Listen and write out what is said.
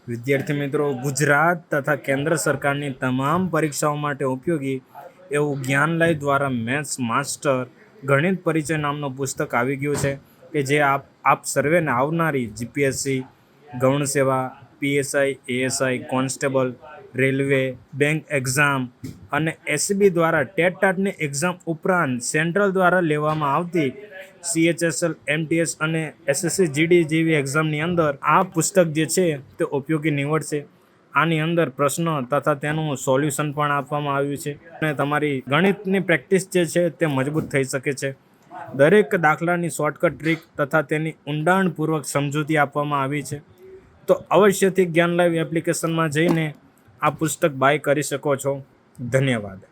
વિદ્યાર્થી મિત્રો, ગુજરાત તથા કેન્દ્ર સરકારની તમામ પરીક્ષાઓ માટે ઉપયોગી એવું જ્ઞાનલય દ્વારા મેથ્સ માસ્ટર ગણિત પરિચય નામનું પુસ્તક આવી ગયું છે કે જે આપ સર્વેને આવનારી જીપીએસસી, ગૌણ સેવા, PSI, ASI, constable, railway, bank exam અને એસબી દ્વારા ટેટ-ટાટની એક્ઝામ ઉપરાંત સેન્ટ્રલ દ્વારા લેવામાં આવતી CHSL, MTS અને SSC GD જેવી એક્ઝામની અંદર આ પુસ્તક જે છે તે ઉપયોગી નીવડશે. આની અંદર પ્રશ્નો તથા તેનું સોલ્યુશન પણ આપવામાં આવ્યું છે અને તમારી ગણિતની પ્રેક્ટિસ જે છે તે મજબૂત થઈ શકે છે. દરેક દાખલાની શોર્ટકટ ટ્રીક તથા તેની ઊંડાણપૂર્વક સમજૂતી આપવામાં આવી છે. તો અવશ્યથી જ્ઞાનલય એપ્લિકેશનમાં જઈને આ પુસ્તક બાય કરી શકો છો. ધન્યવાદ.